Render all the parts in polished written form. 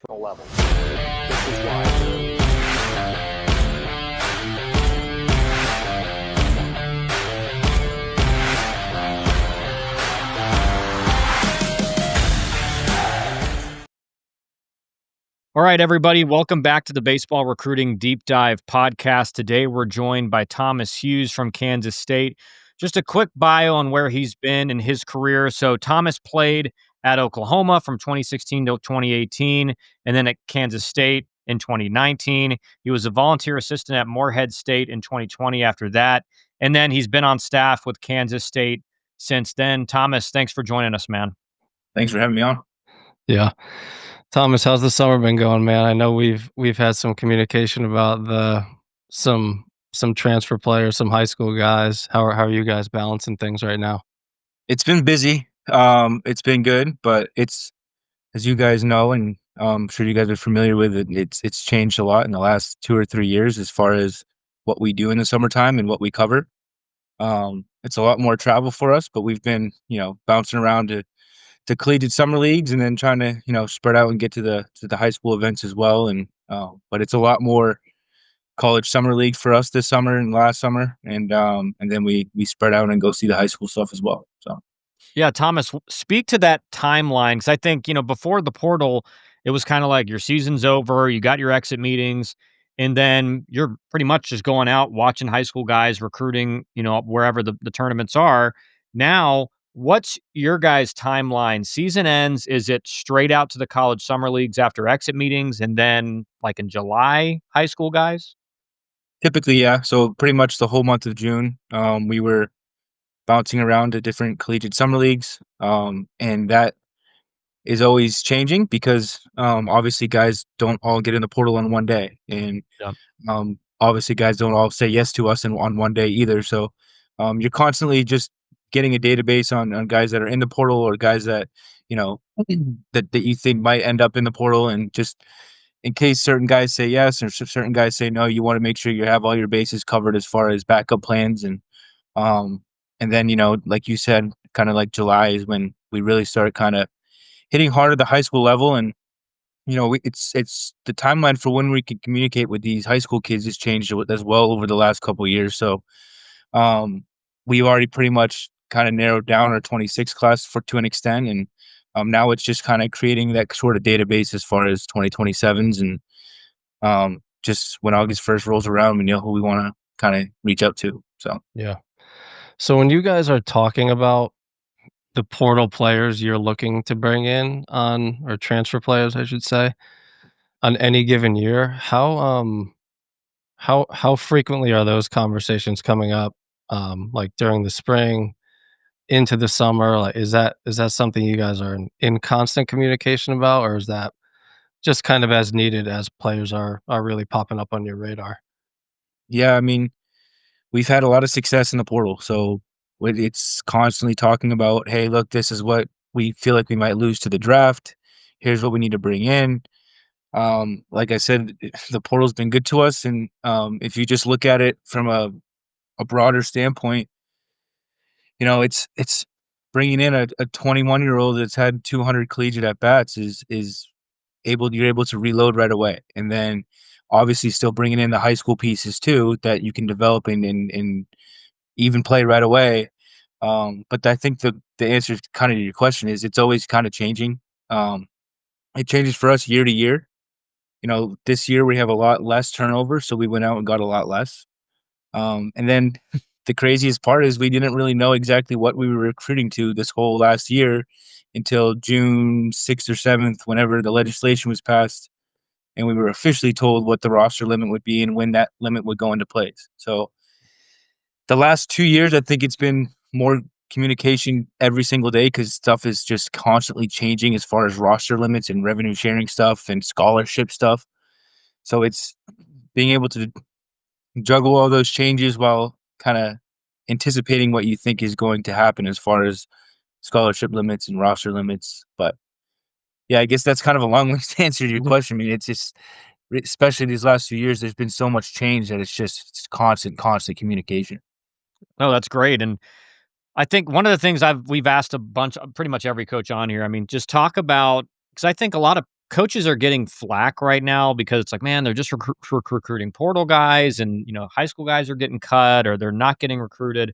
level. This is why. All right, everybody, welcome back to the Baseball Recruiting Deep Dive podcast. Today, we're joined by Thomas Hughes from Kansas State. Just a quick bio on where he's been in his career. So, Thomas played at Oklahoma from 2016 to 2018, and then at Kansas State in 2019. He was a volunteer assistant at Morehead State in 2020 after that. And then he's been on staff with Kansas State since then. Thomas, thanks for joining us, man. Thanks for having me on. Yeah. Thomas, how's the summer been going, man? I know we've had some communication about some transfer players, some high school guys. How are you guys balancing things right now? It's been busy. It's been good, but it's, as you guys know, and I'm sure you guys are familiar with it. It's changed a lot in the last 2 or 3 years as far as what we do in the summertime and what we cover. It's a lot more travel for us, but we've been, bouncing around to collegiate summer leagues and then trying to, spread out and get to the high school events as well. And but it's a lot more college summer league for us this summer and last summer, and then we spread out and go see the high school stuff as well. So Yeah, Thomas, speak to that timeline because I think, before the portal, it was kind of like your season's over, you got your exit meetings, and then you're pretty much just going out watching high school guys recruiting, wherever the tournaments are. Now, what's your guys' timeline? Season ends, is it straight out to the college summer leagues after exit meetings and then like in July, high school guys? typically, yeah. So pretty much the whole month of June, we were bouncing around to different collegiate summer leagues, and that is always changing because obviously guys don't all get in the portal on one day, and Yeah. obviously guys don't all say yes to us on one day either. So you're constantly just getting a database on guys that are in the portal or guys that you know that you think might end up in the portal, and just in case certain guys say yes or certain guys say no, you want to make sure you have all your bases covered as far as backup plans. Um and then like you said, kind of like July is when we really start kind of hitting hard at the high school level. And it's the timeline for when we can communicate with these high school kids has changed as well over the last couple of years. So um, we've already pretty much kind of narrowed down our 26 class to an extent, and now it's just kind of creating that sort of database as far as 2027s, and just when August 1st rolls around, we know who we want to kind of reach out to. So Yeah. So when you guys are talking about the portal players you're looking to bring in on or transfer players, I should say, on any given year, how frequently are those conversations coming up? Like during the spring, into the summer? Like is that something you guys are in constant communication about, or is that just kind of as needed as players are really popping up on your radar? yeah, I mean, we've had a lot of success in the portal. So it's constantly talking about, hey, look, this is what we feel like we might lose to the draft. Here's what we need to bring in. Like I said, the portal's been good to us, and if you just look at it from a broader standpoint, it's bringing in a 21-year-old that's had 200 collegiate at bats is you're able to reload right away, and then obviously still bringing in the high school pieces too that you can develop and even play right away. But I think the answer kind of to your question is it's always kind of changing. Um, it changes for us year to year. This year we have a lot less turnover, so we went out and got a lot less. And then the craziest part is we didn't really know exactly what we were recruiting to this whole last year until June 6th or 7th, whenever the legislation was passed, and we were officially told what the roster limit would be and when that limit would go into place. So the last 2 years, I think it's been more communication every single day because stuff is just constantly changing as far as roster limits and revenue sharing stuff and scholarship stuff. So it's being able to juggle all those changes while kind of anticipating what you think is going to happen as far as scholarship limits and roster limits. But yeah, I guess that's kind of a long-winded answer to your Mhm. question. I mean, it's just, especially these last few years, there's been so much change that it's constant communication. No, that's great. And I think one of the things we've asked a bunch, pretty much every coach on here. I mean, just talk about because I think a lot of coaches are getting flack right now because it's like, man, they're just recruiting portal guys, and high school guys are getting cut or they're not getting recruited.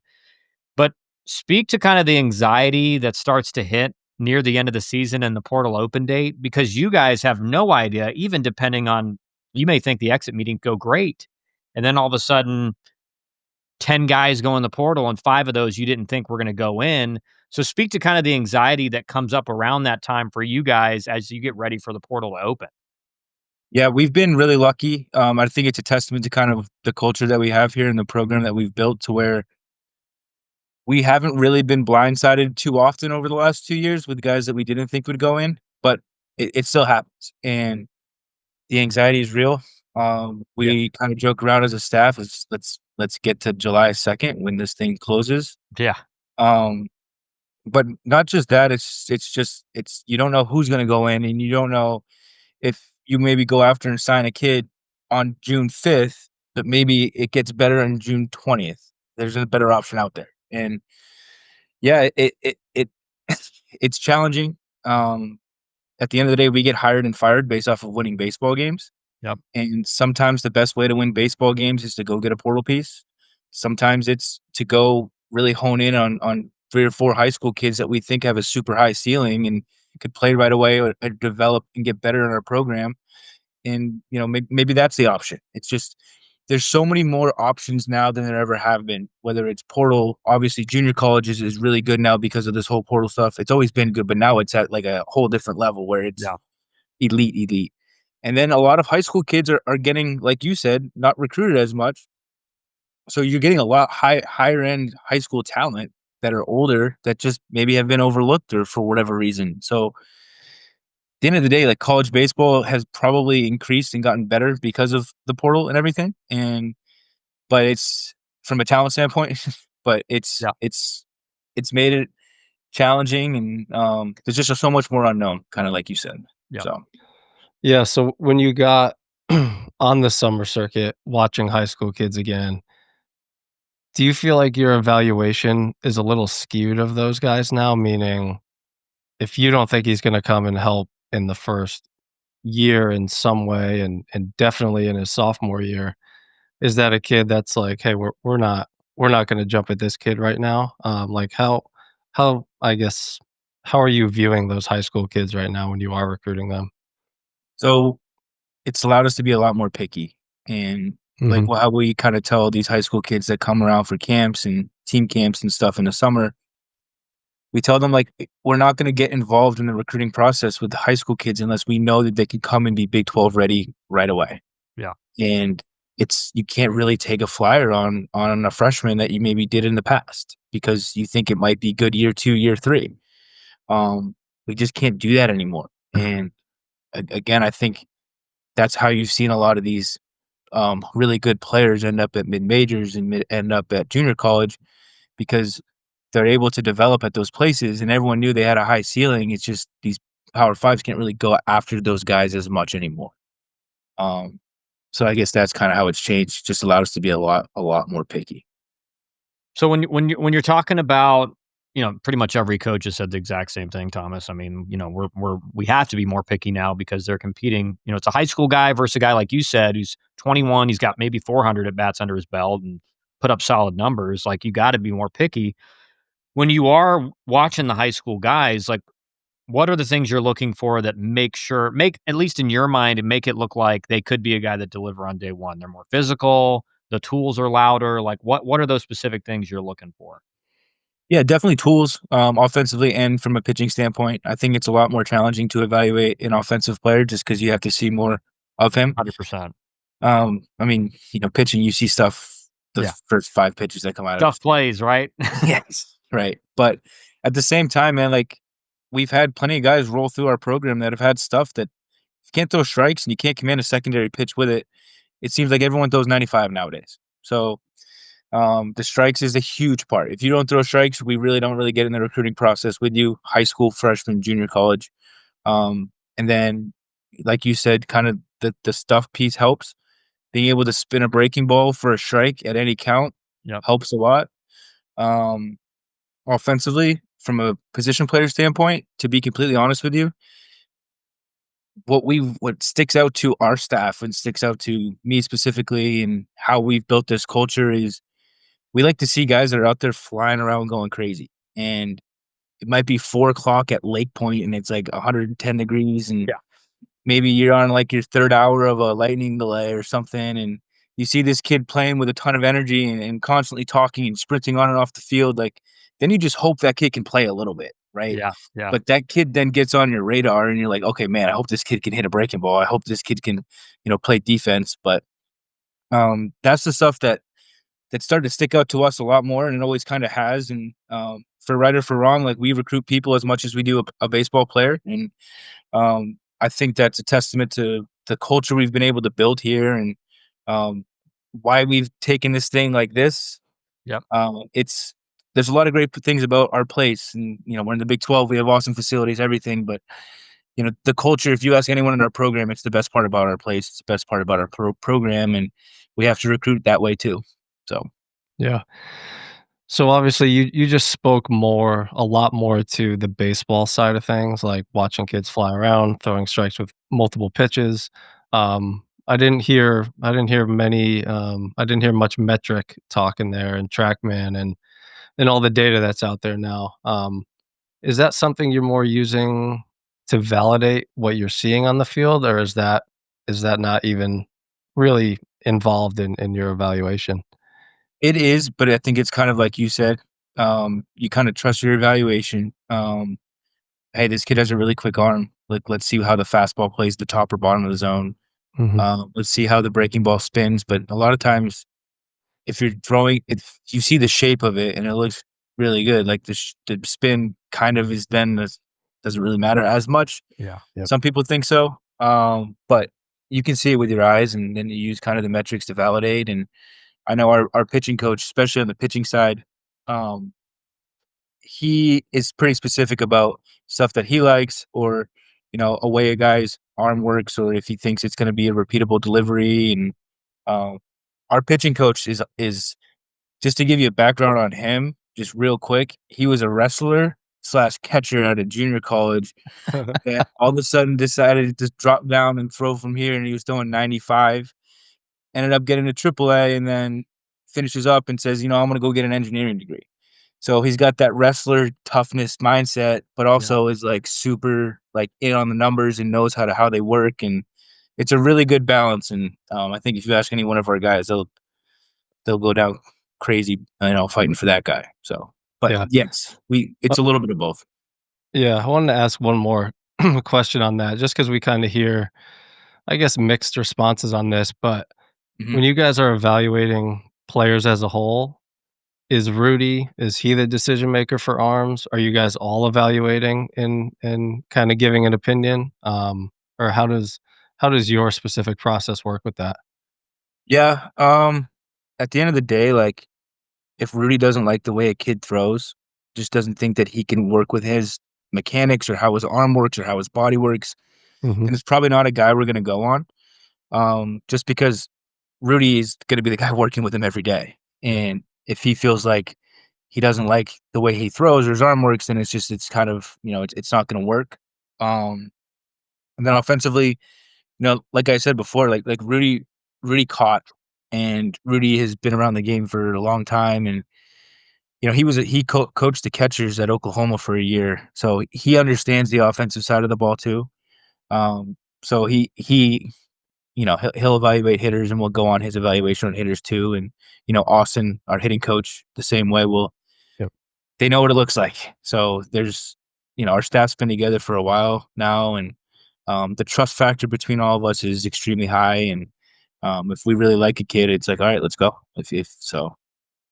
But speak to kind of the anxiety that starts to hit near the end of the season and the portal open date, because you guys have no idea, even depending on, you may think the exit meeting go great. And then all of a sudden, 10 guys go in the portal and five of those you didn't think were going to go in. So speak to kind of the anxiety that comes up around that time for you guys as you get ready for the portal to open. Yeah, we've been really lucky. I think it's a testament to kind of the culture that we have here and the program that we've built to where we haven't really been blindsided too often over the last 2 years with guys that we didn't think would go in, but it still happens, and the anxiety is real. Yeah. We kind of joke around as a staff, let's get to July 2nd when this thing closes. Yeah. Um, but not just that, it's you don't know who's gonna go in, and you don't know if you maybe go after and sign a kid on June 5th, but maybe it gets better on June 20th. There's a better option out there. And yeah, it it's challenging. Um, at the end of the day, we get hired and fired based off of winning baseball games. Yep. And sometimes the best way to win baseball games is to go get a portal piece. Sometimes it's to go really hone in on 3 or 4 high school kids that we think have a super high ceiling and could play right away or develop and get better in our program. And maybe that's the option. It's just there's so many more options now than there ever have been. Whether it's portal, obviously junior colleges is really good now because of this whole portal stuff. It's always been good, but now it's at like a whole different level where it's Yeah. elite. And then a lot of high school kids are getting, like you said, not recruited as much. So you're getting a lot higher end high school talent that are older that just maybe have been overlooked or for whatever reason. So at the end of the day, like college baseball has probably increased and gotten better because of the portal and everything. But it's from a talent standpoint, but Yeah. it's made it challenging, and there's just so much more unknown, kind of like you said. Yeah. So Yeah, so when you got on the summer circuit watching high school kids again, do you feel like your evaluation is a little skewed of those guys now? Meaning, if you don't think he's gonna come and help in the first year in some way and definitely in his sophomore year, is that a kid that's like, "Hey, we're not gonna jump at this kid right now?" Like, how I guess, how are you viewing those high school kids right now when you are recruiting them? so it's allowed us to be a lot more picky, and like Mhm. how we kind of tell these high school kids that come around for camps and team camps and stuff in the summer, we tell them like we're not going to get involved in the recruiting process with the high school kids unless we know that they can come and be Big 12 ready right away. Yeah. And you can't really take a flyer on a freshman that you maybe did in the past because you think it might be good year 2, year 3. We just can't do that anymore. And again, I think that's how you've seen a lot of these really good players end up at mid majors and end up at junior college because they're able to develop at those places, and everyone knew they had a high ceiling. It's just these Power Fives can't really go after those guys as much anymore. Um, so I guess that's kind of how it's changed. Just allowed us to be a lot more picky. So when you're talking about, pretty much every coach has said the exact same thing, Thomas. I mean, we have to be more picky now because they're competing. It's a high school guy versus a guy like you said who's 21. He's got maybe 400 at bats under his belt and put up solid numbers. Like, you got to be more picky when you are watching the high school guys. Like, what are the things you're looking for that make, at least in your mind, and make it look like they could be a guy that deliver on day one? They're more physical, the tools are louder. Like, what are those specific things you're looking for? Yeah, definitely tools, offensively and from a pitching standpoint. I think it's a lot more challenging to evaluate an offensive player just because you have to see more of him. 100%. I mean, pitching, you see stuff the Yeah. first 5 pitches that come out of Tough plays, right? yes, right. But at the same time, man, like we've had plenty of guys roll through our program that have had stuff that if you can't throw strikes and you can't command a secondary pitch with it, it seems like everyone throws 95 nowadays. So the strikes is a huge part. If you don't throw strikes, we really don't really get in the recruiting process with you, high school, freshman, junior college. And then, like you said, kind of the stuff piece helps. Being able to spin a breaking ball for a strike at any count Yep. helps a lot. Um, Offensively, from a position player standpoint, to be completely honest with you, what sticks out to our staff and sticks out to me specifically and how we've built this culture is we like to see guys that are out there flying around going crazy. And it might be 4 o'clock at Lake Point and it's like 110 degrees and Yeah. maybe you're on like your third hour of a lightning delay or something, and you see this kid playing with a ton of energy and constantly talking and sprinting on and off the field, like, then you just hope that kid can play a little bit, right? Yeah. Yeah. But that kid then gets on your radar and you're like, okay, man, I hope this kid can hit a breaking ball. I hope this kid can, play defense. But that's the stuff that started to stick out to us a lot more, and it always kind of has. And for right or for wrong, like we recruit people as much as we do a baseball player, and I think that's a testament to the culture we've been able to build here and why we've taken this thing like this. Yep. It's there's a lot of great things about our place, and we're in the Big 12. We have awesome facilities, everything, but the culture. If you ask anyone in our program, it's the best part about our place. It's the best part about our program, and we have to recruit that way too. So Yeah. So obviously you just spoke a lot more to the baseball side of things, like watching kids fly around, throwing strikes with multiple pitches. I didn't hear much metric talk in there and TrackMan and all the data that's out there now. Is that something you're more using to validate what you're seeing on the field, or is that not even really involved in your evaluation? it is, but I think it's kind of like you said. You kind of trust your evaluation. Hey, this kid has a really quick arm. Like, let's see how the fastball plays the top or bottom of the zone. Mhm. Let's see how the breaking ball spins. But a lot of times, if you see the shape of it and it looks really good, like the spin kind of is then doesn't really matter as much. Yeah. Yep. Some people think so, but you can see it with your eyes, and then you use kind of the metrics to validate. And I know our pitching coach, especially on the pitching side, um, he is pretty specific about stuff that he likes, or a way a guy's arm works, or if he thinks it's going to be a repeatable delivery. And um, our pitching coach is just to give you a background on him, just real quick. He was a wrestler slash catcher at a junior college that all of a sudden decided to drop down and throw from here, and he was throwing 95. Ended up getting to AAA, and then finishes up and says, I'm going to go get an engineering degree. So he's got that wrestler toughness mindset, but also is like super like in on the numbers and knows how they work, and it's a really good balance. And I think if you ask any one of our guys, they'll go down crazy, fighting for that guy. So, but Yeah. yes, it's a little bit of both. Yeah, I wanted to ask one more question on that, just because we kind of hear, I guess, mixed responses on this. But Mhm. when you guys are evaluating players as a whole, is he the decision maker for arms? Are you guys all evaluating and kind of giving an opinion? Or how does your specific process work with that? Yeah. At the end of the day, like if Rudy doesn't like the way a kid throws, just doesn't think that he can work with his mechanics or how his arm works or how his body works, Mhm. then it's probably not a guy we're going to go on. Just because Rudy is going to be the guy working with him every day. And if he feels like he doesn't like the way he throws or his arm works, then it's kind of, it's not going to work. Um, and then offensively, like I said before, like Rudy caught, and Rudy has been around the game for a long time. And, he coached the catchers at Oklahoma for a year. So he understands the offensive side of the ball too. So he'll evaluate hitters, and we'll go on his evaluation on hitters too. And, Austin, our hitting coach, the same way. Yep. They know what it looks like. So our staff's been together for a while now, and the trust factor between all of us is extremely high. And if we really like a kid, it's like, all right, let's go. If so,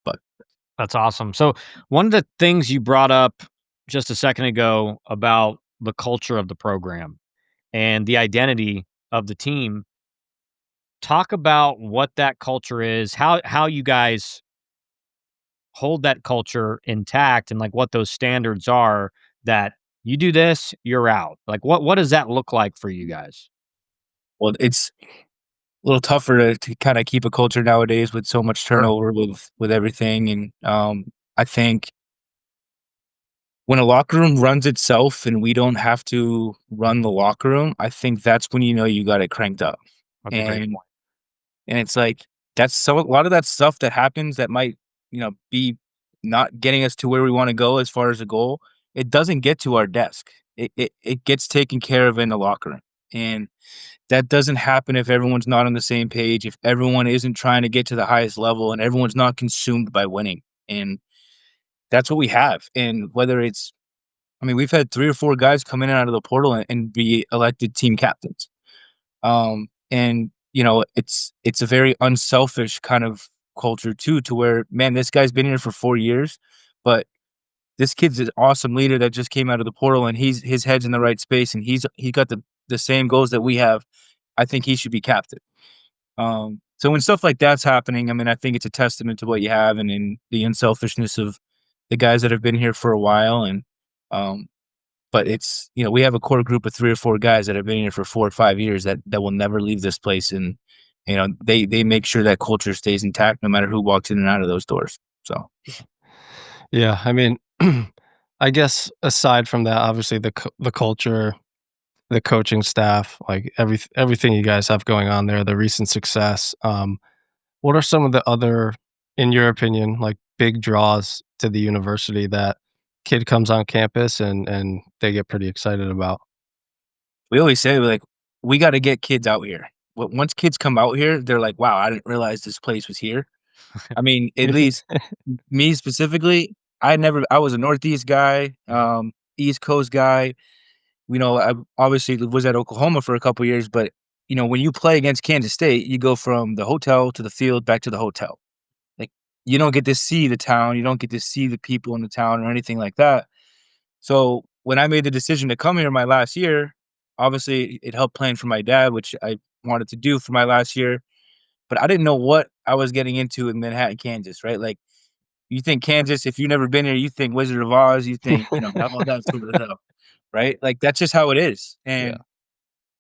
but That's awesome. So, one of the things you brought up just a second ago about the culture of the program and the identity of the team, talk about what that culture is, how you guys hold that culture intact, and like what those standards are that you do this, you're out. Like what does that look like for you guys? well, it's a little tougher to kind of keep a culture nowadays with so much Sure. turnover with everything. And I think when a locker room runs itself and we don't have to run the locker room, I think that's when you know you got it cranked up. That's a great And point. and it's like that's so a lot of that stuff that happens that might, be not getting us to where we want to go as far as a goal, it doesn't get to our desk. It gets taken care of in the locker room. And that doesn't happen if everyone's not on the same page, if everyone isn't trying to get to the highest level and everyone's not consumed by winning. And that's what we have. And whether it's I mean, we've had 3 or 4 guys come in and out of the portal and be elected team captains. And it's a very unselfish kind of culture too, to where, man, this guy's been here for 4 years, but this kid's an awesome leader that just came out of the portal and his head's in the right space and he got the same goals that we have. I think he should be captain. So when stuff like that's happening, I mean, I think it's a testament to what you have and in the unselfishness of the guys that have been here for a while. And um, but it's we have a core group of 3 or 4 guys that have been here for 4 or 5 years that will never leave this place, and they make sure that culture stays intact no matter who walks in and out of those doors. So Yeah, I mean, I guess aside from that, obviously the culture, the coaching staff, like everything you guys have going on there, the recent success. What are some of the other, in your opinion, like big draws to the university that kid comes on campus and they get pretty excited about? we always say like we got to get kids out here. Once kids come out here, they're like, "Wow, I didn't realize this place was here." I mean, at least me specifically, I was a Northeast guy, East Coast guy. I obviously was at Oklahoma for a couple years, but when you play against Kansas State, you go from the hotel to the field back to the hotel. Like you don't get to see the town, you don't get to see the people in the town or anything like that. So when I made the decision to come here my last year, obviously it helped playing for my dad, which I wanted to do for my last year, but I didn't know what I was getting into in Manhattan, Kansas, right? Like you think Kansas, if you've never been here, you think Wizard of Oz, you think, all that sort of stuff, right? Like that's just how it is. Yeah. And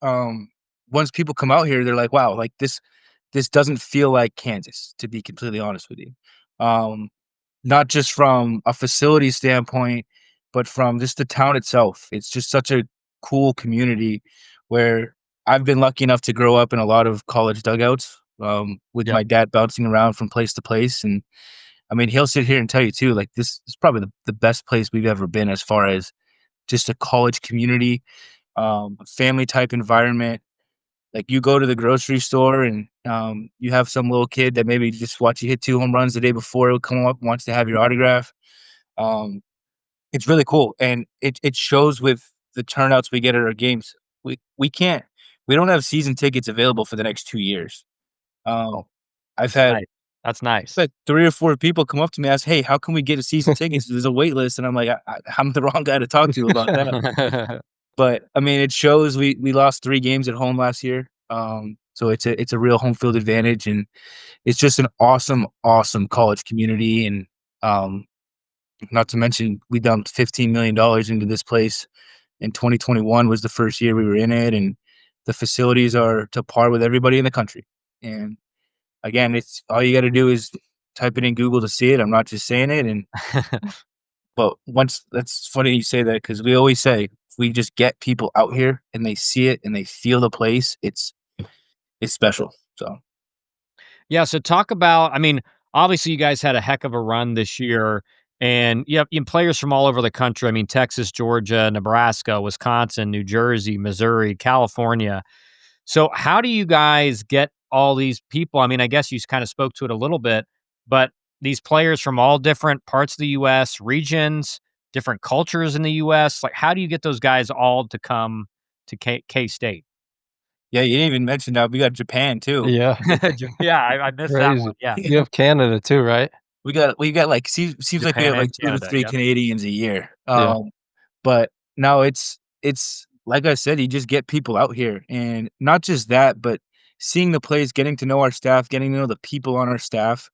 um once people come out here, they're like, wow, like this doesn't feel like Kansas, to be completely honest with you. Um, Not just from a facility standpoint, but from just the town itself. It's just such a cool community where I've been lucky enough to grow up in a lot of college dugouts, with Yep. my dad bouncing around from place to place. And I mean, he'll sit here and tell you too, like this is probably the best place we've ever been as far as just a college community, a family type environment. Like you go to the grocery store and you have some little kid that maybe just watch you hit 2 home runs the day before, he'll come up, wants to have your autograph. Um, it's really cool, and it shows with the turnouts we get at our games. We can't we don't have season tickets available for the next 2 years. Um, Oh, I've that's had nice. That's nice. 3 or 4 people come up to me and ask, "Hey, how can we get a season tickets? There's a wait list," and I'm like, I'm the wrong guy to talk to about that. But I mean, it shows we lost 3 games at home last year. So it's a real home field advantage, and it's just an awesome, awesome college community. And um, not to mention, we dumped $15 million into this place. In 2021 was the first year we were in it, and the facilities are to par with everybody in the country. And again, it's all you got to do is type it in Google to see it. I'm not just saying it. And but once that's funny you say that because we always say if we just get people out here and they see it and they feel the place, it's special. So Yeah, so talk about, I mean, obviously you guys had a heck of a run this year and you have players from all over the country. I mean, Texas, Georgia, Nebraska, Wisconsin, New Jersey, Missouri, California. So how do you guys get all these people? I mean, I guess you kind of spoke to it a little bit, but these players from all different parts of the US, regions, different cultures in the US, like how do you get those guys all to come to K-State? yeah, you didn't even mention that we got Japan too. Yeah, Yeah, I missed that one. crazy. Yeah. You have Canada too, right? We got like seems like we Japan have and like 2 to Canada. 3 Yep. Canadians a year. Yeah. But no, it's like I said, you just get people out here, and not just that, but seeing the plays, getting to know our staff, getting to know the people on our staff.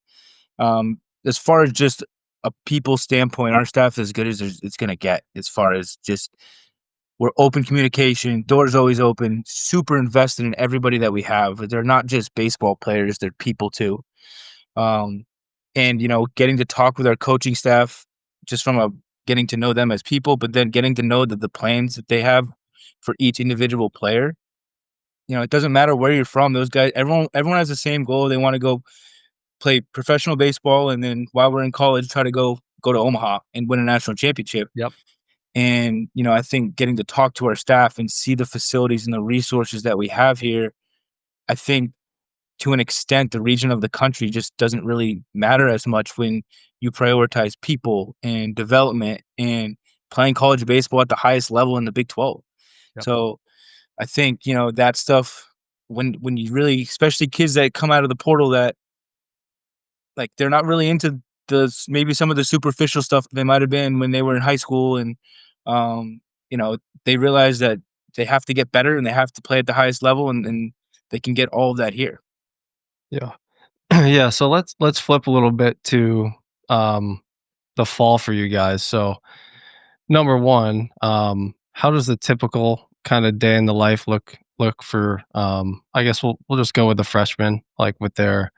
As far as just a people standpoint, our staff is as good as it's gonna get. As far as just we're open communication, doors always open, super invested in everybody that we have. They're not just baseball players; they're people too. Um, and getting to talk with our coaching staff, just from a getting to know them as people, but then getting to know the plans that they have for each individual player. It doesn't matter where you're from. Those guys, everyone has the same goal. They want to go play professional baseball, and then while we're in college, try to go to Omaha and win a national championship. Yep. And I think getting to talk to our staff and see the facilities and the resources that we have here, I think to an extent, the region of the country just doesn't really matter as much when you prioritize people and development and playing college baseball at the highest level in the Big 12. Yep. So I think, that stuff, when you really, especially kids that come out of the portal that, like, they're not really into maybe some of the superficial stuff they might have been when they were in high school, and um, they realize that they have to get better and they have to play at the highest level, and they can get all of that here. Yeah. Yeah, so let's flip a little bit to um the fall for you guys. So number one, how does the typical kind of day in the life look for I guess we'll just go with the freshmen, like with their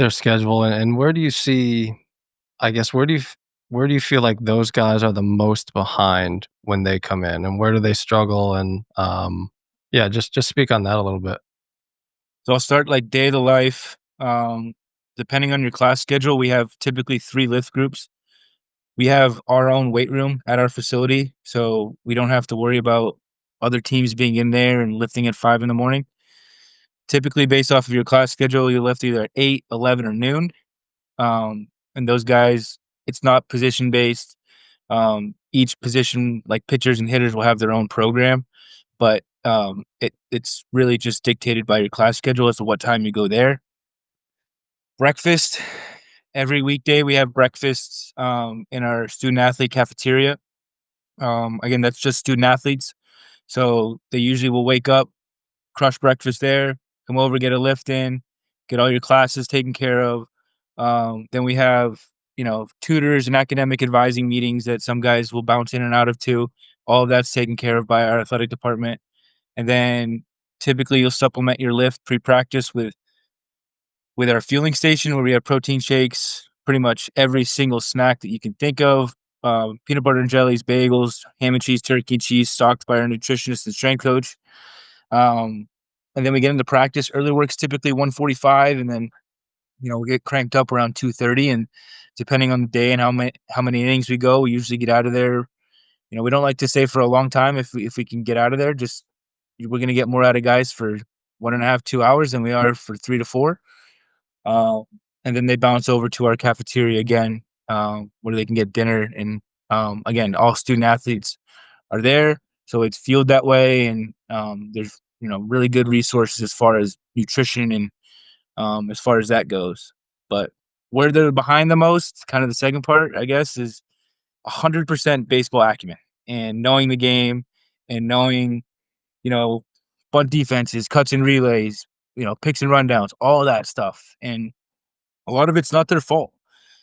schedule, and where do you see, I guess, where do you feel like those guys are the most behind when they come in, and where do they struggle, and yeah, just speak on that a little bit. So I'll start like day of the life. Depending on your class schedule, we have typically 3 lift groups. We have our own weight room at our facility, so we don't have to worry about other teams being in there and lifting at 5 in the morning. Typically, based off of your class schedule, you lift either at 8, 11, or noon. And those guys, it's not position based. Each position, like pitchers and hitters, will have their own program, but it's really just dictated by your class schedule as to what time you go there. Breakfast, every weekday we have breakfasts in our student athlete cafeteria. Again, that's just student athletes, so they usually will wake up, crush breakfast there, come over, get a lift in, get all your classes taken care of. Then we have, tutors and academic advising meetings that some guys will bounce in and out of too. All of that's taken care of by our athletic department. And then typically you'll supplement your lift pre-practice with our fueling station, where we have protein shakes, pretty much every single snack that you can think of. Peanut butter and jellies, bagels, ham and cheese, turkey cheese, stocked by our nutritionist and strength coach. And then we get into practice. Early work's typically 1:45, and then we get cranked up around 2:30. And depending on the day and how many innings we go, we usually get out of there. We don't like to stay for a long time. If we can get out of there, just we're gonna get more out of guys for 1.5, 2 hours than we are for 3 to 4. Uh, and then they bounce over to our cafeteria again, where they can get dinner. And again, all student athletes are there, so it's fueled that way. And there's really good resources as far as nutrition and as far as that goes. But where they're behind the most, kind of the second part, I guess, is 100% baseball acumen and knowing the game and knowing, you know, bunt defenses, cuts and relays, picks and rundowns, all of that stuff. And a lot of it's not their fault.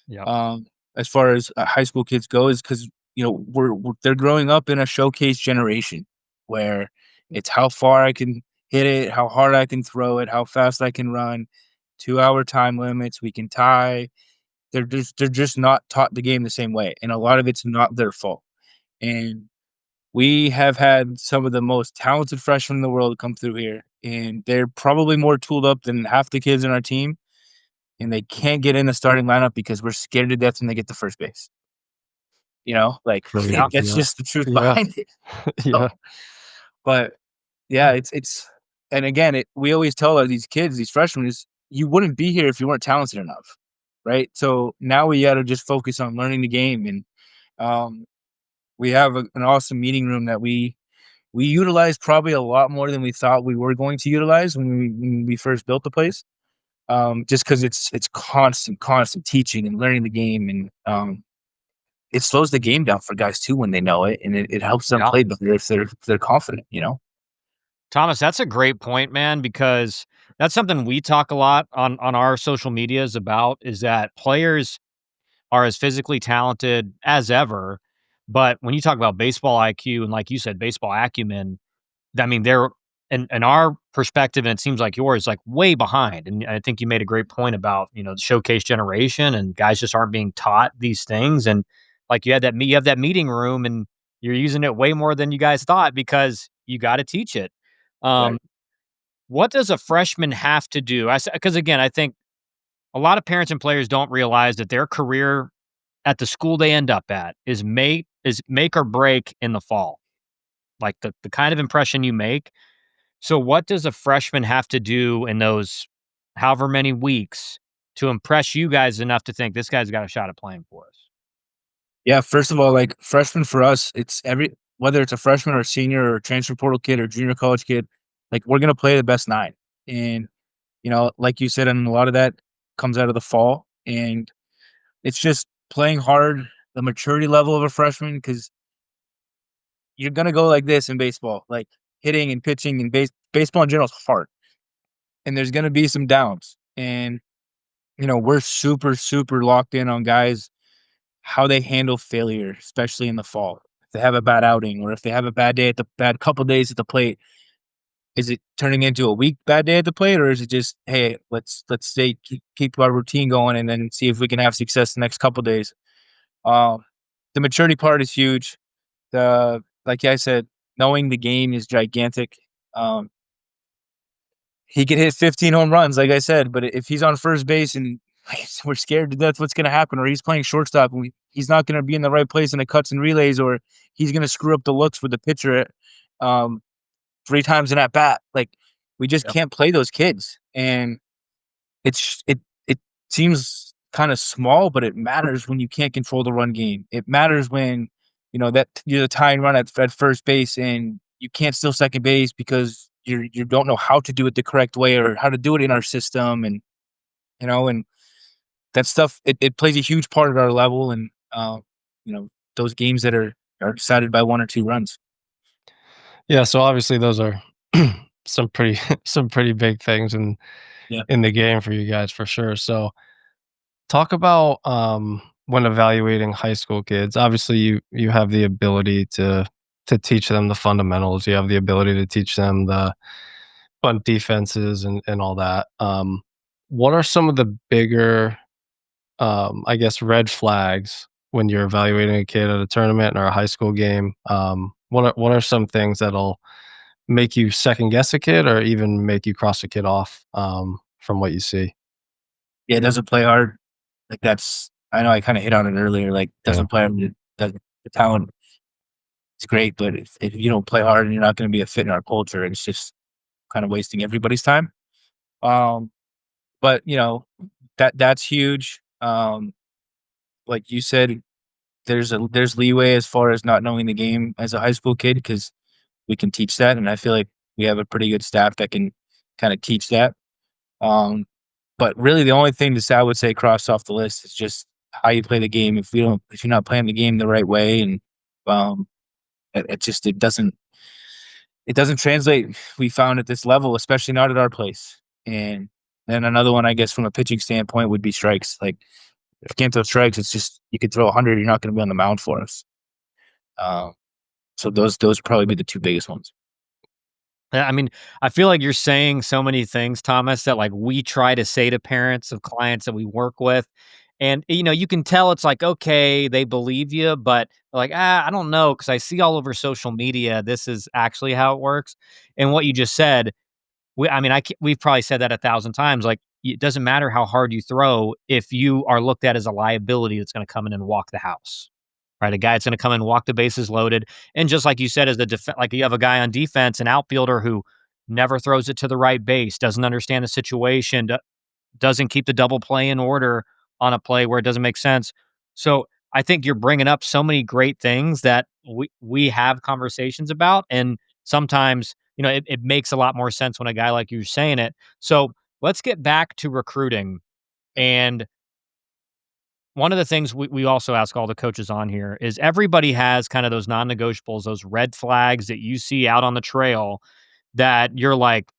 Yeah. As far as high school kids go, is because they're growing up in a showcase generation where it's how far I can hit it, how hard I can throw it, how fast I can run, 2-hour time limits. We can tie. They're just not taught the game the same way, and a lot of it's not their fault. And we have had some of the most talented freshmen in the world come through here, and they're probably more tooled up than half the kids in our team, and they can't get in the starting lineup because we're scared to death when they get to first base. Like, Brilliant. that's Yeah. just the truth Yeah. behind it. Yeah. But yeah, it's and again, we always tell these kids, these freshmen, is you wouldn't be here if you weren't talented enough, right? So now we got to just focus on learning the game. And um, we have an awesome meeting room that we utilize probably a lot more than we thought we were going to utilize when we first built the place. Just because it's constant teaching and learning the game. And it slows the game down for guys too when they know it, and it helps them Yeah. play better if they're confident. Thomas, that's a great point, man, because that's something we talk a lot on our social medias about, is that players are as physically talented as ever. But when you talk about baseball IQ and, like you said, baseball acumen, I mean, they're in our perspective, and it seems like yours, like way behind. And I think you made a great point about, the showcase generation, and guys just aren't being taught these things. And like you have that meeting room and you're using it way more than you guys thought because you got to teach it. Right. Um, what does a freshman have to do? Because again, I think a lot of parents and players don't realize that their career at the school they end up at is make or break in the fall. Like the kind of impression you make. So what does a freshman have to do in those however many weeks to impress you guys enough to think this guy's got a shot at playing for us? Yeah, first of all, like freshman for us, it's whether it's a freshman or a senior or a transfer portal kid or junior college kid, like we're gonna play the best nine. And like you said, and a lot of that comes out of the fall. And it's just playing hard, the maturity level of a freshman, because you're gonna go like this in baseball, like hitting and pitching and baseball in general is hard. And there's gonna be some downs. And we're super, super locked in on guys how they handle failure, especially in the fall. If they have a bad outing or if they have a bad day at the bad couple days at the plate, is it turning into a week bad day at the plate, or is it just, hey, let's stay keep our routine going and then see if we can have success the next couple days? Um, the maturity part is huge. The Like I said, knowing the game is gigantic. Um, he could hit 15 home runs, like I said, but if he's on first base and we're scared to death what's going to happen, or he's playing shortstop and he's not going to be in the right place in the cuts and relays, or he's going to screw up the looks with the pitcher um, 3 times in at bat. Like we just Yep. can't play those kids, and it seems kind of small, but it matters when you can't control the run game. It matters when that you're the tying run at first base and you can't steal second base because you don't know how to do it the correct way or how to do it in our system, and that stuff it plays a huge part at our level, and those games that are decided by 1 or 2 runs. Yeah, so obviously those are some pretty some pretty big things Yeah. in the game for you guys for sure. So talk about when evaluating high school kids. Obviously you have the ability to teach them the fundamentals. You have the ability to teach them the bunt defenses and all that. What are some of the bigger I guess red flags when you're evaluating a kid at a tournament or a high school game? What are some things that'll make you second guess a kid or even make you cross a kid off from what you see? Yeah, it doesn't play hard. Like that's I know I kind of hit on it earlier. Like Yeah. doesn't play hard. The talent is great, but if you don't play hard and you're not going to be a fit in our culture, it's just kind of wasting everybody's time. Um, but that's huge. Like you said, there's leeway as far as not knowing the game as a high school kid because we can teach that, and I feel like we have a pretty good staff that can kind of teach that. Um, but really, the only thing I would say cross off the list is just how you play the game. If you're not playing the game the right way, and um, it doesn't translate. We found at this level, especially not at our place. And then another one, I guess, from a pitching standpoint, would be strikes. Like if you can't throw strikes, it's just you could throw 100, you're not going to be on the mound for us. Um, so those would probably be the 2 biggest ones. Yeah, I mean, I feel like you're saying so many things, Thomas, that like we try to say to parents of clients that we work with. And you can tell it's like, okay, they believe you, but like, I don't know, because I see all over social media this is actually how it works. And what you just said, I mean, we've probably said that 1,000 times. Like, it doesn't matter how hard you throw if you are looked at as a liability that's going to come in and walk the house, right? A guy that's going to come in, walk the bases loaded, and just like you said, as like you have a guy on defense, an outfielder who never throws it to the right base, doesn't understand the situation, doesn't keep the double play in order on a play where it doesn't make sense. So I think you're bringing up so many great things that we have conversations about, and sometimes it makes a lot more sense when a guy like you're saying it. So let's get back to recruiting. And one of the things we also ask all the coaches on here is everybody has kind of those non-negotiables, those red flags that you see out on the trail that you're like,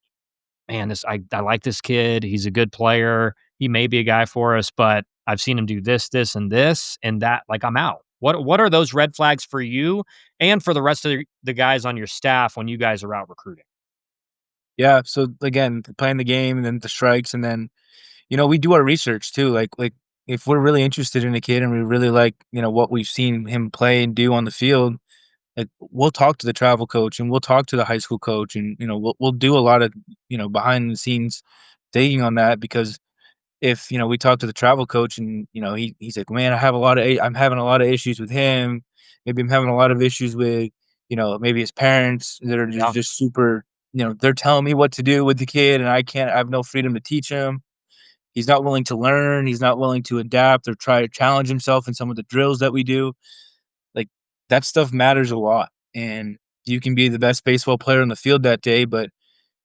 man, I like this kid. He's a good player. He may be a guy for us, but I've seen him do this, and that. Like, I'm out. What are those red flags for you and for the rest of the guys on your staff when you guys are out recruiting? Yeah. So again, playing the game and then the strikes, and then we do our research too. Like if we're really interested in a kid and we really like, what we've seen him play and do on the field, like we'll talk to the travel coach and we'll talk to the high school coach, and we'll do a lot of behind the scenes digging on that, because if we talk to the travel coach and he's like, man, I'm having a lot of issues with him. Maybe I'm having a lot of issues with maybe his parents that are Yeah. just super. They're telling me what to do with the kid, and I have no freedom to teach him. He's not willing to learn. He's not willing to adapt or try to challenge himself in some of the drills that we do. Like, that stuff matters a lot. And you can be the best baseball player on the field that day, but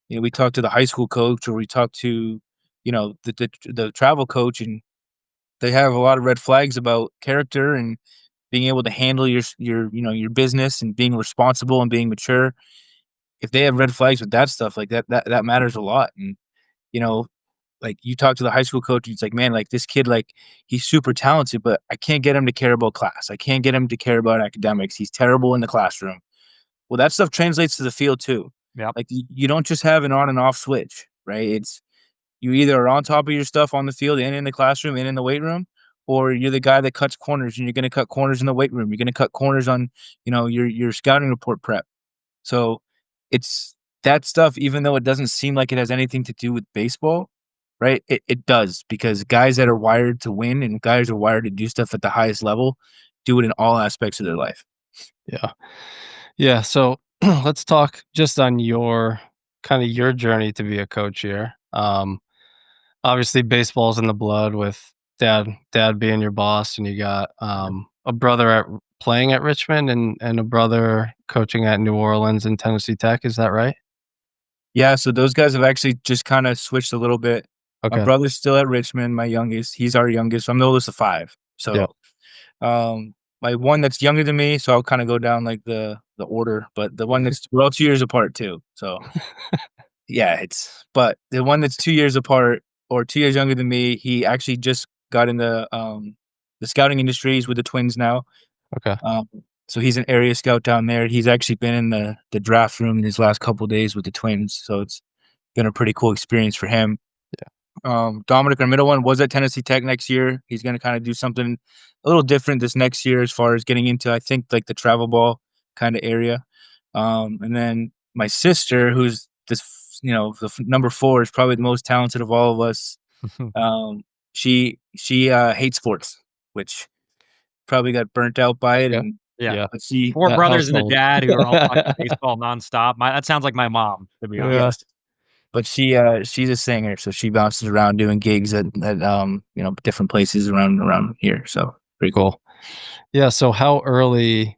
we talk to the high school coach, or we talk to, the travel coach, and they have a lot of red flags about character and being able to handle your business and being responsible and being mature. If they have red flags with that stuff, like that matters a lot. And, you know, like you talk to the high school coach, it's like, man, like this kid, like he's super talented, but I can't get him to care about class. I can't get him to care about academics. He's terrible in the classroom. Well, that stuff translates to the field too. Yep. Like you don't just have an on and off switch, right? It's you either are on top of your stuff on the field and in the classroom and in the weight room, or you're the guy that cuts corners, and you're going to cut corners in the weight room. You're going to cut corners on, your scouting report prep. So it's that stuff, even though it doesn't seem like it has anything to do with baseball, right? It does, because guys that are wired to win and guys are wired to do stuff at the highest level do it in all aspects of their life. Yeah. Yeah. So let's talk just on your journey to be a coach here. Obviously baseball's in the blood with dad being your boss, and you got a brother playing at Richmond, and a brother coaching at New Orleans and Tennessee Tech. Is that right? Yeah, so those guys have actually just kind of switched a little bit. My Okay. brother's still at Richmond, my youngest. He's our youngest. I'm the oldest of five. Yeah. So, my one that's younger than me, so I'll kind of go down like the order, but the one that's we're all 2 years apart too. So, yeah, but the one that's 2 years apart or 2 years younger than me, he actually just got in the scouting industries with the Twins now. Okay. Um, so he's an area scout down there. He's actually been in the draft room in his last couple days with the Twins, so it's been a pretty cool experience for him. Dominic, our middle one, was at Tennessee Tech next year. He's going to kind of do something a little different this next year as far as getting into, I think, like the travel ball kind of area. And then my sister, who's number 4, is probably the most talented of all of us. She hates sports, which probably got burnt out by it. Yeah. And Yeah. but she, 4 That brothers and a household. dad who are all talking baseball nonstop. That sounds like my mom, to be honest. Yeah. yes, but she's a singer, so she bounces around doing gigs at different places around here. So pretty cool. Cool. Yeah. So how early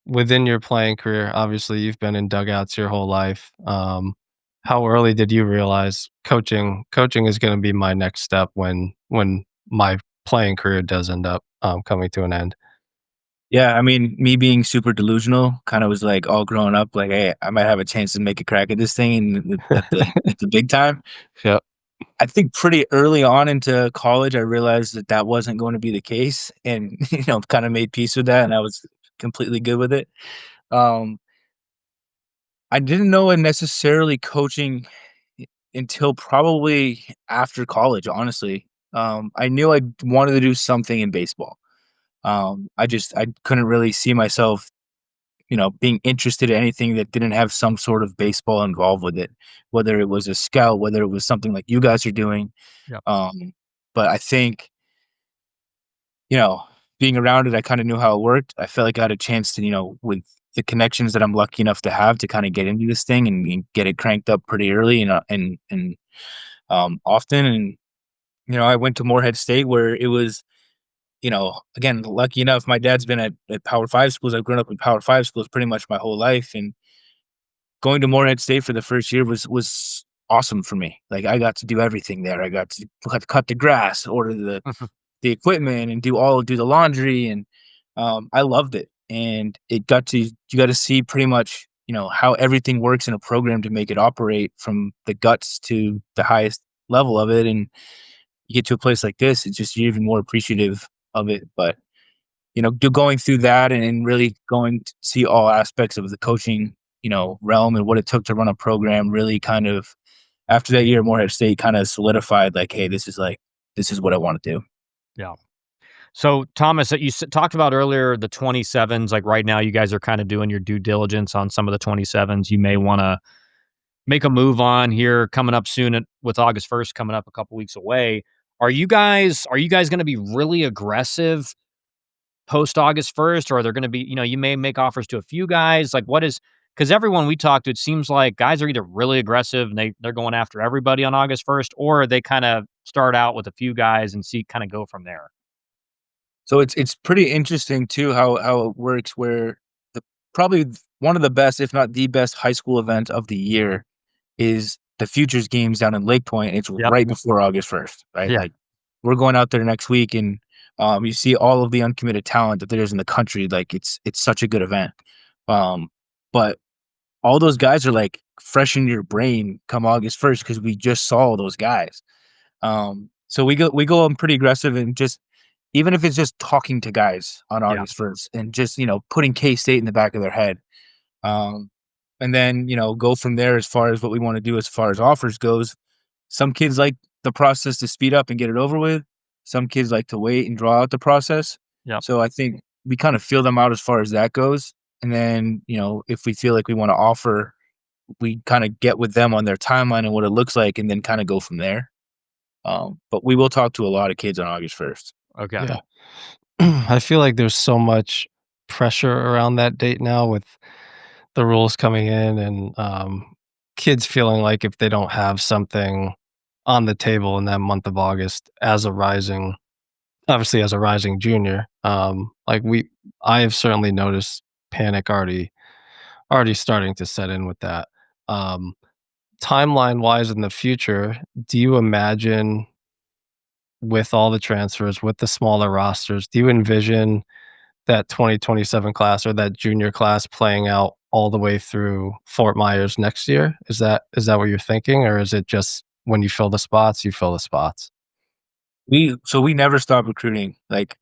within your playing career, obviously you've been in dugouts your whole life. How early did you realize coaching is going to be my next step when my playing career does end up coming to an end? Yeah, I mean, me being super delusional kind of was like all growing up, like, hey, I might have a chance to make a crack at this thing and at the big time. Yep. I think pretty early on into college, I realized that wasn't going to be the case, and kind of made peace with that, and I was completely good with it. Um, I didn't know necessarily coaching until probably after college, honestly. I knew I wanted to do something in baseball. I couldn't really see myself, being interested in anything that didn't have some sort of baseball involved with it, whether it was a scout, whether it was something like you guys are doing. Yep. But I think, being around it, I kind of knew how it worked. I felt like I had a chance to, with the connections that I'm lucky enough to have, to kind of get into this thing and get it cranked up pretty early and often. And, I went to Morehead State, where it was, again, lucky enough, my dad's been at Power 5 schools. I've grown up in Power 5 schools pretty much my whole life. And going to Morehead State for the first year was awesome for me. Like, I got to do everything there. I got to cut the grass, order the equipment, and do the laundry. And I loved it. And you got to see pretty much, how everything works in a program to make it operate from the guts to the highest level of it. And you get to a place like this, it's just, you're even more appreciative of it. But going through that and really going to see all aspects of the coaching realm and what it took to run a program, really kind of, after that year at Morehead State, kind of solidified, like, hey, this is what I want to do. Yeah. So, Thomas, you talked about earlier the 27s. Like right now, you guys are kind of doing your due diligence on some of the 27s. You may want to make a move on here coming up soon with August 1st coming up a couple weeks away. Are you guys going to be really aggressive post August 1st, or are there going to be, you may make offers to a few guys? Like, what is, because everyone we talk to, it seems like guys are either really aggressive and they're going after everybody on August 1st, or they kind of start out with a few guys and see kind of go from there. So it's pretty interesting too how it works where the probably one of the best, if not the best high school event of the year is the Futures games down in Lake Point. It's Yep. right before August 1st, right? Yeah. Like we're going out there next week and you see all of the uncommitted talent that there is in the country. Like it's such a good event. But all those guys are like fresh in your brain come August 1st because we just saw those guys. So we go on pretty aggressive and just even if it's just talking to guys on Yeah. August 1st and just, putting K-State in the back of their head. Um, and then, go from there as far as what we want to do as far as offers goes. Some kids like the process to speed up and get it over with. Some kids like to wait and draw out the process. Yep. So I think we kind of feel them out as far as that goes. And then, if we feel like we want to offer, we kind of get with them on their timeline and what it looks like and then kind of go from there. But we will talk to a lot of kids on August 1st. Okay. Yeah. I feel like there's so much pressure around that date now with the rules coming in and kids feeling like if they don't have something on the table in that month of August obviously as a rising junior, I have certainly noticed panic already starting to set in with that. Um, Timeline wise in the future, do you imagine with all the transfers, with the smaller rosters, do you envision that 2027 class or that junior class playing out all the way through Fort Myers next year? Is that what you're thinking, or is it just when you fill the spots, you fill the spots? We never stop recruiting. Like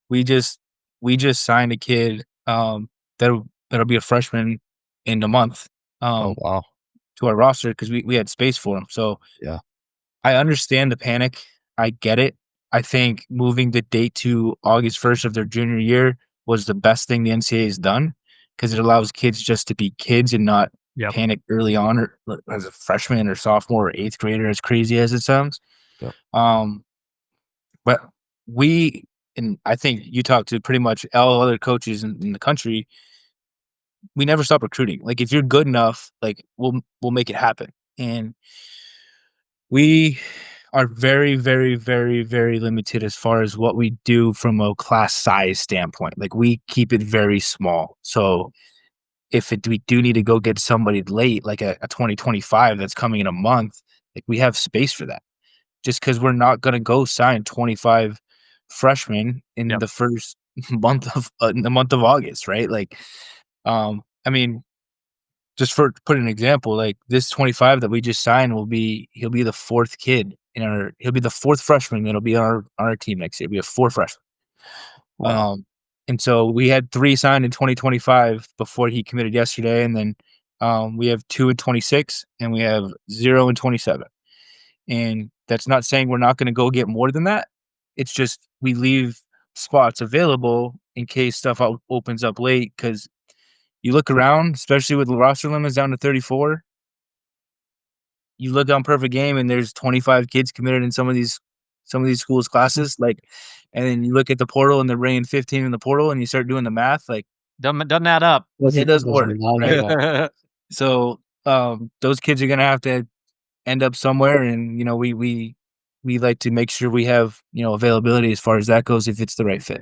we just we just signed a kid that'll be a freshman in a month Oh, um wow. to our roster because we had space for him. So Yeah. I understand the panic. I get it. I think moving the date to August 1st of their junior year was the best thing the NCAA has done because it allows kids just to be kids and not Yep. panic early on or as a freshman or sophomore or eighth grader, as crazy as it sounds. Yep. But we and I think you talk to pretty much all other coaches in the country, we never stop recruiting. Like if you're good enough, like we'll make it happen. And we are very, very, very, very limited as far as what we do from a class size standpoint. Like we keep it very small. So we do need to go get somebody late, like a 2025 that's coming in a month, like we have space for that. Just because we're not going to go sign 25 freshmen in Yep. the first in the month of August, right? Like, I mean, just for put an example, like this 25 that we just signed he'll be the fourth kid he'll be the fourth freshman that'll be on our team next year. We have four freshmen. Wow. And so we had three signed in 2025 before he committed yesterday, and then we have two in 26 and we have zero in 27. And that's not saying we're not going to go get more than that. It's just we leave spots available in case stuff opens up late. Because you look around, especially with the roster limits down to 34, you look on Perfect Game and there's 25 kids committed in some of these schools' classes. Like, and then you look at the portal and they're bringing 15 in the portal, and you start doing the math. Like, Doesn't add up. it doesn't work, not right? add up. So those kids are going to have to end up somewhere, and we like to make sure we have availability as far as that goes if it's the right fit.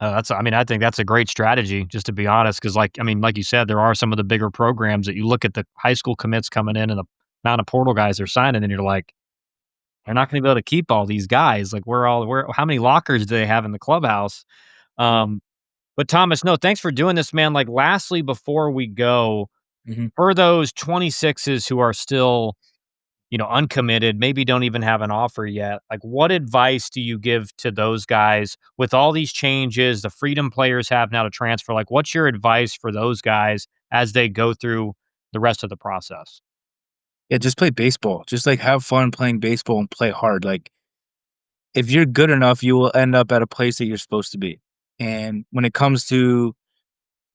I think that's a great strategy, just to be honest, because like you said, there are some of the bigger programs that you look at the high school commits coming in and the amount of portal guys they're signing, and you're like, they're not going to be able to keep all these guys. Like, how many lockers do they have in the clubhouse? But Thomas, no, thanks for doing this, man. Like, lastly, before we go, Mhm. for those 26s who are still, uncommitted, maybe don't even have an offer yet, like, what advice do you give to those guys with all these changes, the freedom players have now to transfer? Like, what's your advice for those guys as they go through the rest of the process? Yeah, just play baseball. Just like have fun playing baseball and play hard. Like if you're good enough, you will end up at a place that you're supposed to be. And when it comes to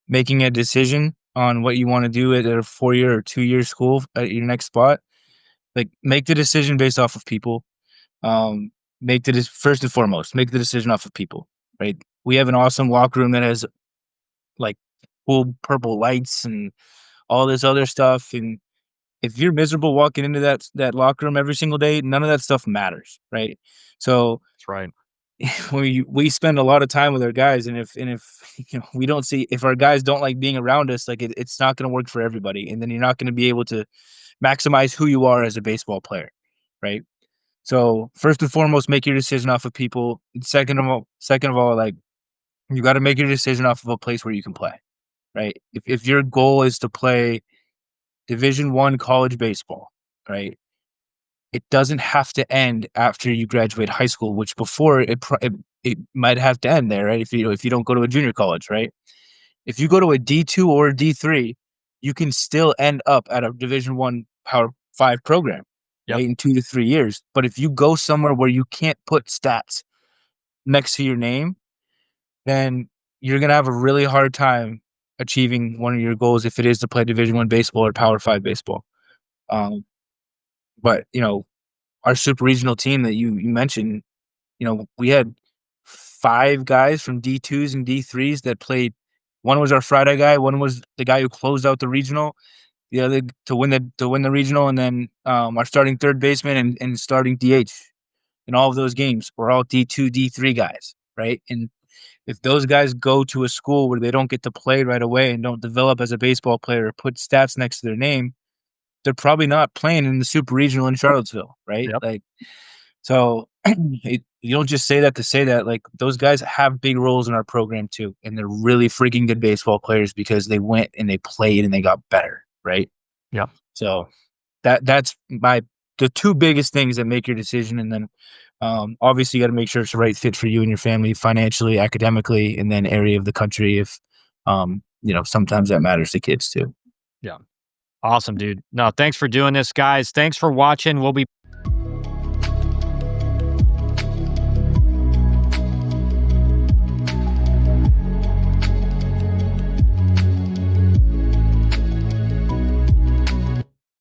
making a decision on what you want to do at a 4-year or 2-year school at your next spot, like make the decision based off of people. First and foremost, make the decision off of people, right? We have an awesome locker room that has like cool purple lights and all this other stuff. And if you're miserable walking into that locker room every single day, none of that stuff matters, right? So That's right. we spend a lot of time with our guys, and if we don't see, if our guys don't like being around us, like it's not going to work for everybody, and then you're not going to be able to maximize who you are as a baseball player, right? So first and foremost, make your decision off of people. And second of all, like you got to make your decision off of a place where you can play, right? If your goal is to play Division I college baseball, right? It doesn't have to end after you graduate high school, which before it might have to end there, right? If you don't go to a junior college, right? If you go to a D2 or a D3, you can still end up at a Division I Power 5 program, Yep. right, in 2 to 3 years. But if you go somewhere where you can't put stats next to your name, then you're gonna have a really hard time achieving one of your goals if it is to play Division I baseball or Power 5 baseball. But our super regional team that you mentioned, we had 5 guys from D2s and D3s that played. One was our Friday guy, one was the guy who closed out the regional, the other to win the regional, and then our starting third baseman and starting DH in all of those games were all D2, D3 guys, right? And if those guys go to a school where they don't get to play right away and don't develop as a baseball player or put stats next to their name, they're probably not playing in the super regional in Charlottesville, right? Yep. Like, so you don't just say that to say that. Like, those guys have big roles in our program too, and they're really freaking good baseball players because they went and they played and they got better, right? Yep. So that's the 2 biggest things that make your decision, and then obviously you got to make sure it's the right fit for you and your family, financially, academically, and then area of the country. If sometimes that matters to kids too. Yeah. Awesome, dude. No, thanks for doing this, guys. Thanks for watching. We'll be